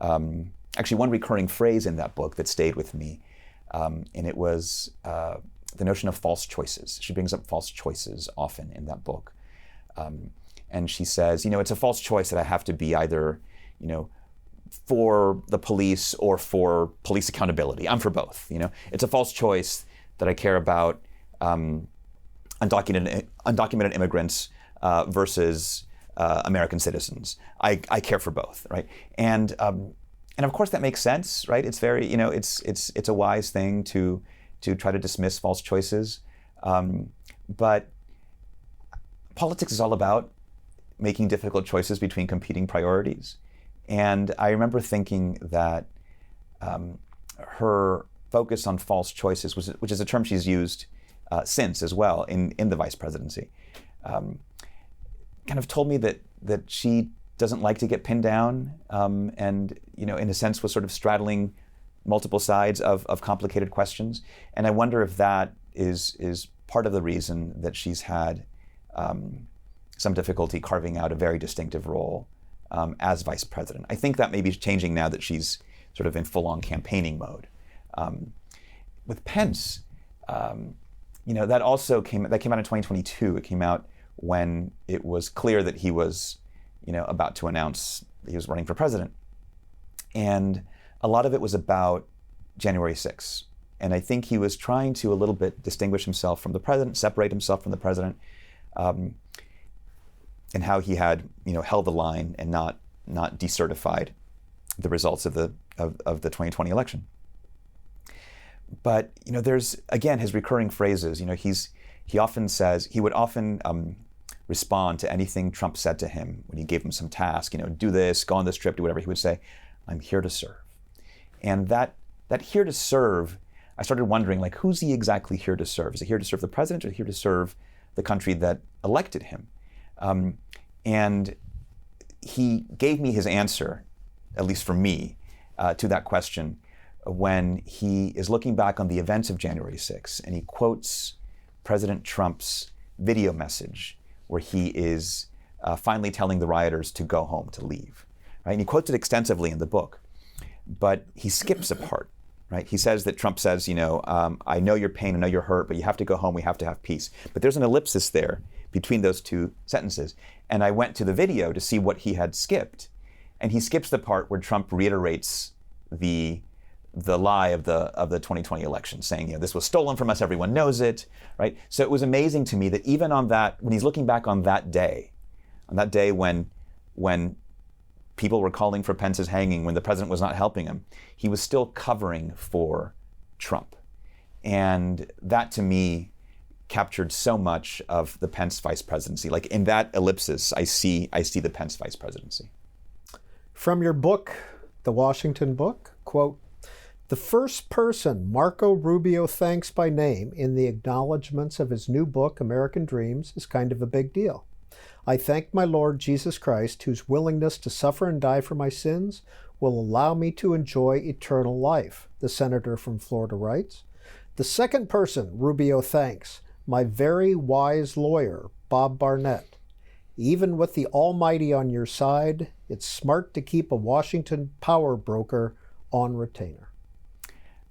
actually one recurring phrase in that book that stayed with me. And it was the notion of false choices. She brings up false choices often in that book. And she says, it's a false choice that I have to be either, for the police or for police accountability. I'm for both. It's a false choice that I care about undocumented immigrants versus American citizens. I care for both, right? And of course that makes sense, right? It's very, it's a wise thing to try to dismiss false choices, but politics is all about making difficult choices between competing priorities. And I remember thinking that her focus on false choices, which is a term she's used since as well in the vice presidency, kind of told me that she doesn't like to get pinned down, and in a sense was sort of straddling multiple sides of complicated questions. And I wonder if that is part of the reason that she's had some difficulty carving out a very distinctive role as vice president. I think that may be changing now that she's sort of in full-on campaigning mode. With Pence, that also came out in 2022. It came out when it was clear that he was, about to announce that he was running for president. And a lot of it was about January 6th. And I think he was trying to a little bit distinguish himself from the president, separate himself from the president, and how he had, held the line and not decertified the results of the 2020 election. But there's again his recurring phrases. He often says he would often respond to anything Trump said to him when he gave him some task. Do this, go on this trip, do whatever. He would say, "I'm here to serve," and that here to serve. I started wondering, who's he exactly here to serve? Is he here to serve the president, or here to serve the country that elected him? And he gave me his answer, at least for me, to that question when he is looking back on the events of January 6th, and he quotes President Trump's video message where he is finally telling the rioters to go home, to leave. Right? And he quotes it extensively in the book, but he skips a part. Right? He says that Trump says, I know your pain, I know you're hurt, but you have to go home, we have to have peace. But there's an ellipsis there between those two sentences. And I went to the video to see what he had skipped. And he skips the part where Trump reiterates the lie of the 2020 election, saying, this was stolen from us, everyone knows it, right? So it was amazing to me that even on that, when he's looking back on that day when people were calling for Pence's hanging, when the president was not helping him, he was still covering for Trump. And that, to me, captured so much of the Pence vice presidency. In that ellipsis, I see the Pence vice presidency. From your book, The Washington Book, quote, "The first person Marco Rubio thanks by name in the acknowledgments of his new book, American Dreams, is kind of a big deal. I thank my Lord Jesus Christ, whose willingness to suffer and die for my sins will allow me to enjoy eternal life," the senator from Florida writes. "The second person Rubio thanks, my very wise lawyer, Bob Barnett. Even with the Almighty on your side, it's smart to keep a Washington power broker on retainer."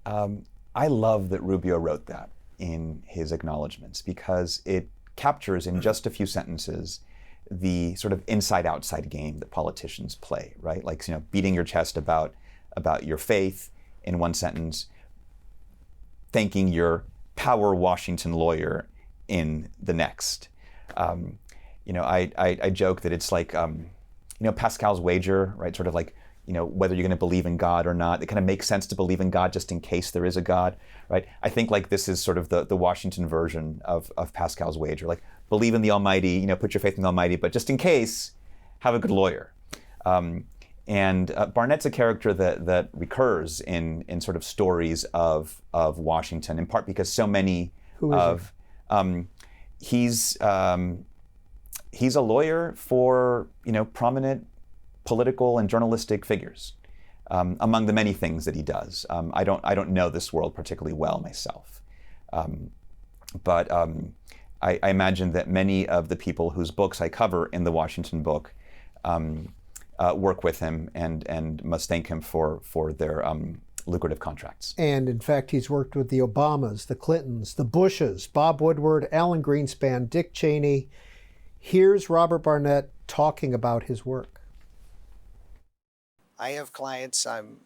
I love that Rubio wrote that in his acknowledgments, because it captures in just a few sentences the sort of inside-outside game that politicians play, right? Beating your chest about your faith in one sentence, thanking your power Washington lawyer in the next. I joke that it's like, Pascal's wager, right? Sort of like, whether you're going to believe in God or not. It kind of makes sense to believe in God just in case there is a God, right? I think this is sort of the Washington version of Pascal's wager. Believe in the Almighty, put your faith in the Almighty, but just in case, have a good lawyer. And Barnett's a character that recurs in sort of stories of Washington, in part because so many he's a lawyer for prominent political and journalistic figures, among the many things that he does. I don't know this world particularly well myself, but I imagine that many of the people whose books I cover in the Washington book work with him and must thank him for their lucrative contracts. And in fact, he's worked with the Obamas, the Clintons, the Bushes, Bob Woodward, Alan Greenspan, Dick Cheney. Here's Robert Barnett talking about his work. I have clients I'm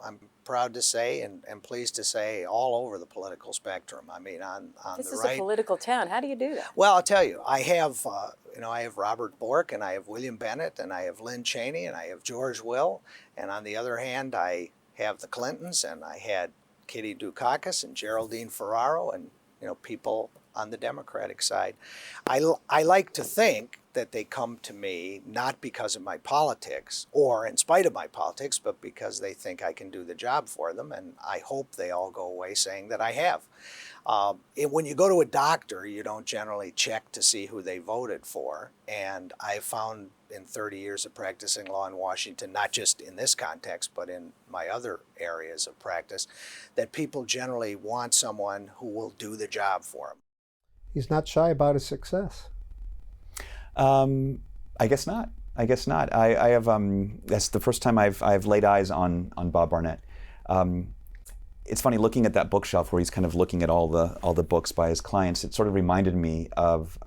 I'm proud to say and pleased to say all over the political spectrum. I mean, on This the is right. a political town. How do you do that? Well, I'll tell you, I have, I have Robert Bork, and I have William Bennett, and I have Lynn Cheney, and I have George Will, and on the other hand, I have the Clintons, and I had Kitty Dukakis and Geraldine Ferraro, and people on the Democratic side. I like to think that they come to me not because of my politics or in spite of my politics, but because they think I can do the job for them, and I hope they all go away saying that I have. When you go to a doctor, you don't generally check to see who they voted for, and I found in 30 years of practicing law in Washington, not just in this context, but in my other areas of practice, that people generally want someone who will do the job for them. He's not shy about his success. I guess not. I have. That's the first time I've laid eyes on Bob Barnett. It's funny looking at that bookshelf where he's kind of looking at all the books by his clients. It sort of reminded me of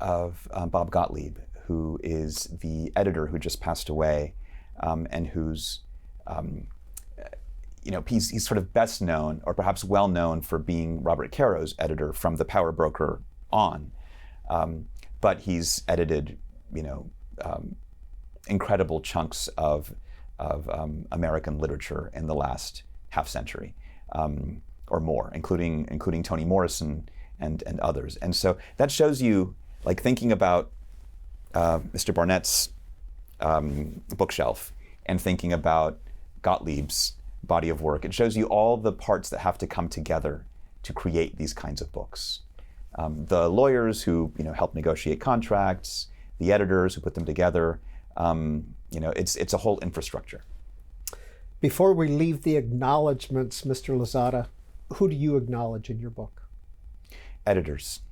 Bob Gottlieb, who is the editor who just passed away, and who's he's sort of best known, or perhaps well known, for being Robert Caro's editor from The Power Broker on. But he's edited, incredible chunks of American literature in the last half century or more, including Toni Morrison and others. And so that shows you, like, thinking about Mr. Barnett's bookshelf and thinking about Gottlieb's body of work, it shows you all the parts that have to come together to create these kinds of books. The lawyers who help negotiate contracts, the editors who put them together. It's a whole infrastructure. Before we leave the acknowledgments, Mr. Lozada, who do you acknowledge in your book? Editors.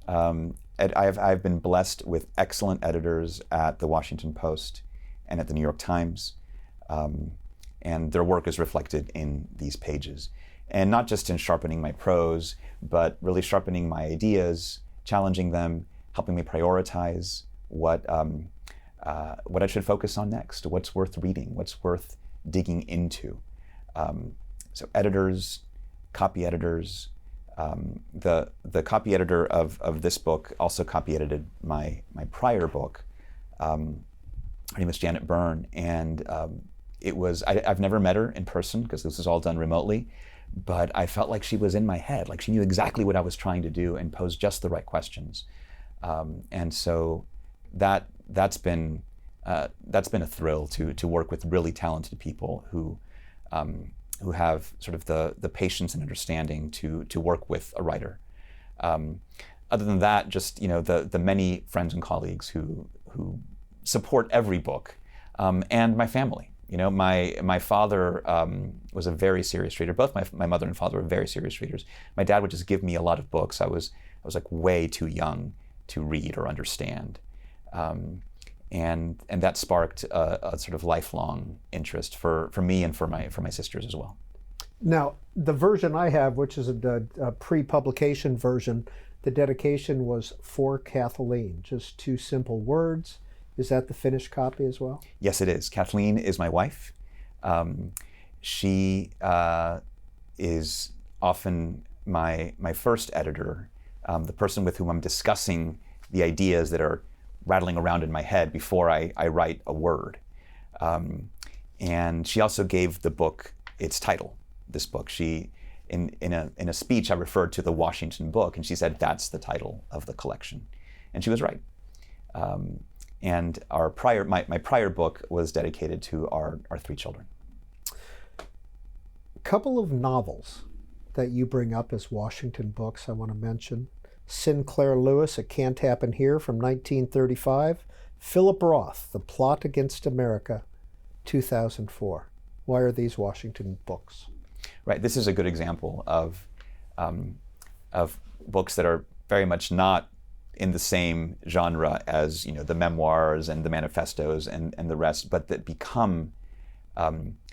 I've been blessed with excellent editors at the Washington Post and at the New York Times, and their work is reflected in these pages. And not just in sharpening my prose, but really sharpening my ideas, challenging them, helping me prioritize what I should focus on next, what's worth reading, what's worth digging into. So editors, copy editors. The copy editor of this book also copy edited my prior book. Her name is Janet Byrne, and I've never met her in person because this is all done remotely. But I felt like she was in my head, like she knew exactly what I was trying to do and posed just the right questions. And so that's been a thrill to work with really talented people who have sort of the patience and understanding to work with a writer. Other than that, just the many friends and colleagues who support every book, and my family. My father was a very serious reader. Both my mother and father were very serious readers. My dad would just give me a lot of books. I was like way too young to read or understand, and that sparked a sort of lifelong interest for me and for my sisters as well. Now, the version I have, which is a pre-publication version, the dedication was "For Kathleen," just two simple words. Is that the finished copy as well? Yes, it is. Kathleen is my wife. She is often my first editor, the person with whom I'm discussing the ideas that are rattling around in my head before I write a word. And she also gave the book its title, this book. She, in a speech, I referred to the Washington book, and she said, that's the title of the collection. And she was right. And my prior book was dedicated to our three children. A couple of novels that you bring up as Washington books I want to mention. Sinclair Lewis, It Can't Happen Here from 1935. Philip Roth, The Plot Against America, 2004. Why are these Washington books? Right, this is a good example of books that are very much not in the same genre as the memoirs and the manifestos and the rest, but that become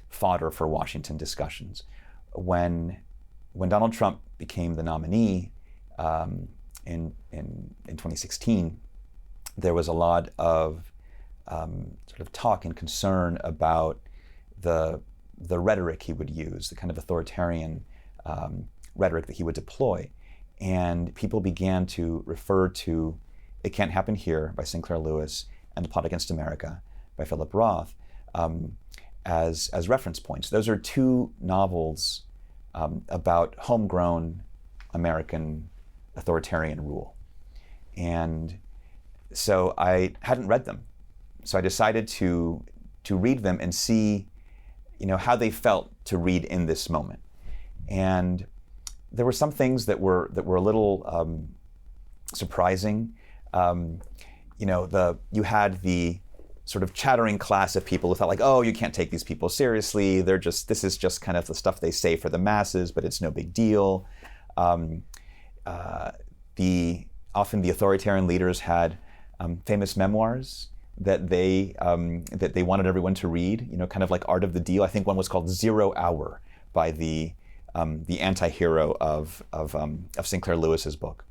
fodder for Washington discussions. When Donald Trump became the nominee in 2016, there was a lot of sort of talk and concern about the rhetoric he would use, the kind of authoritarian rhetoric that he would deploy. And people began to refer to It Can't Happen Here by Sinclair Lewis and The Plot Against America by Philip Roth as reference points. Those are two novels about homegrown American authoritarian rule. And so I hadn't read them. So I decided to read them and see, how they felt to read in this moment. And there were some things that were a little surprising. You had the sort of chattering class of people who felt like, oh, you can't take these people seriously. This is just kind of the stuff they say for the masses, but it's no big deal. Often the authoritarian leaders had famous memoirs that they wanted everyone to read, kind of like Art of the Deal. I think one was called 0 Hour by the anti-hero of Sinclair Lewis's book.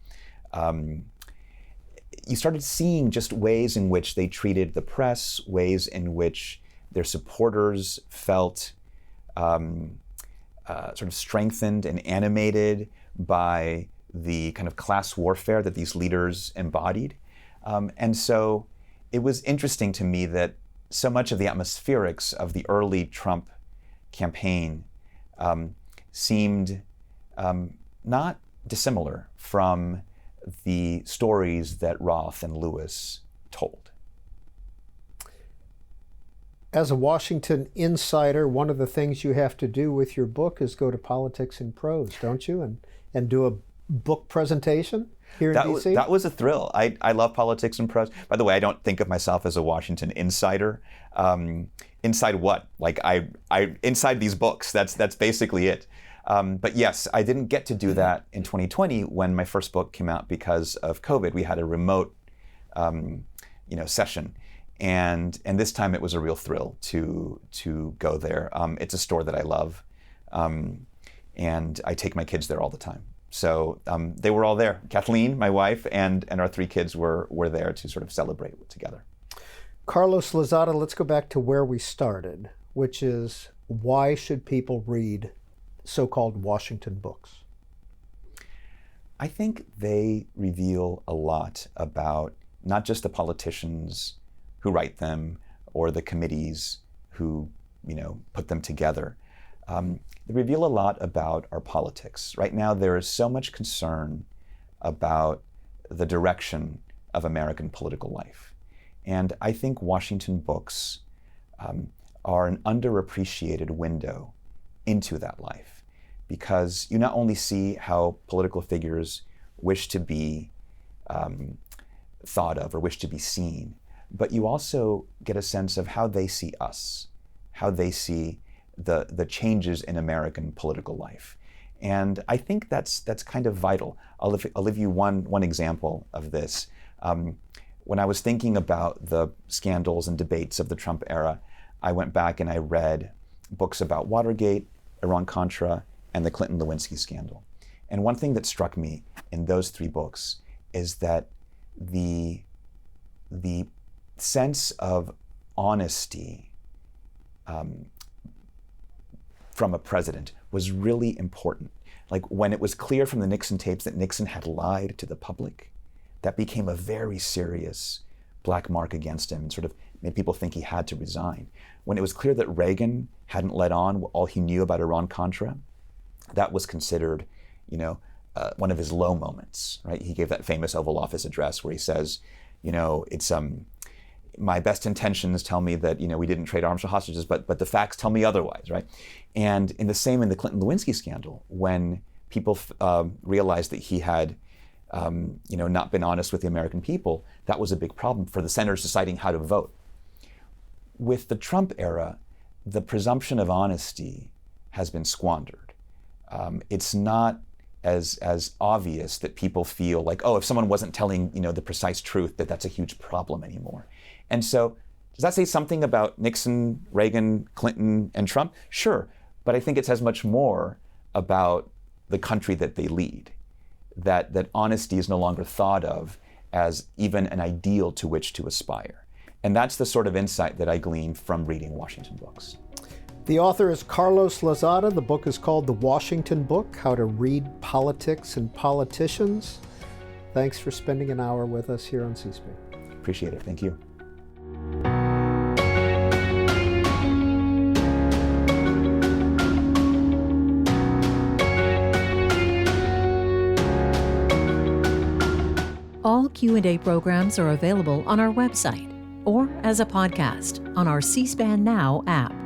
You started seeing just ways in which they treated the press, ways in which their supporters felt sort of strengthened and animated by the kind of class warfare that these leaders embodied. And so it was interesting to me that so much of the atmospherics of the early Trump campaign seemed not dissimilar from the stories that Roth and Lewis told. As a Washington insider, one of the things you have to do with your book is go to Politics in Prose, don't you? And do a book presentation here in DC? That was a thrill. I love Politics in Prose. By the way, I don't think of myself as a Washington insider. Inside what? Like I inside these books. That's basically it. But yes, I didn't get to do that in 2020 when my first book came out because of COVID. We had a remote, session, and this time it was a real thrill to go there. It's a store that I love, and I take my kids there all the time. So they were all there. Kathleen, my wife, and our 3 kids were there to sort of celebrate together. Carlos Lozada, let's go back to where we started, which is why should people read so-called Washington books? I think they reveal a lot about not just the politicians who write them or the committees who, put them together. They reveal a lot about our politics. Right now, there is so much concern about the direction of American political life. And I think Washington books are an underappreciated window into that life, because you not only see how political figures wish to be thought of or wish to be seen, but you also get a sense of how they see us, how they see the changes in American political life. And I think that's kind of vital. I'll give you one example of this. When I was thinking about the scandals and debates of the Trump era, I went back and I read books about Watergate, Iran-Contra, and the Clinton-Lewinsky scandal. And one thing that struck me in those 3 books is that the sense of honesty from a president was really important. Like when it was clear from the Nixon tapes that Nixon had lied to the public, that became a very serious black mark against him and sort of made people think he had to resign. When it was clear that Reagan hadn't let on all he knew about Iran-Contra, that was considered, one of his low moments, right? He gave that famous Oval Office address where he says, it's my best intentions tell me that we didn't trade arms for hostages, but the facts tell me otherwise, right? And in the Clinton-Lewinsky scandal, when people realized that he had not been honest with the American people, that was a big problem for the senators deciding how to vote. With the Trump era, the presumption of honesty has been squandered. It's not as obvious that people feel like, oh, if someone wasn't telling the precise truth, that's a huge problem anymore. And so, does that say something about Nixon, Reagan, Clinton, and Trump? Sure, but I think it says much more about the country that they lead. That honesty is no longer thought of as even an ideal to which to aspire. And that's the sort of insight that I gleaned from reading Washington books. The author is Carlos Lozada. The book is called The Washington Book, How to Read Politics and Politicians. Thanks for spending an hour with us here on C-SPAN. Appreciate it. Thank you. All Q&A programs are available on our website or as a podcast on our C-SPAN Now app.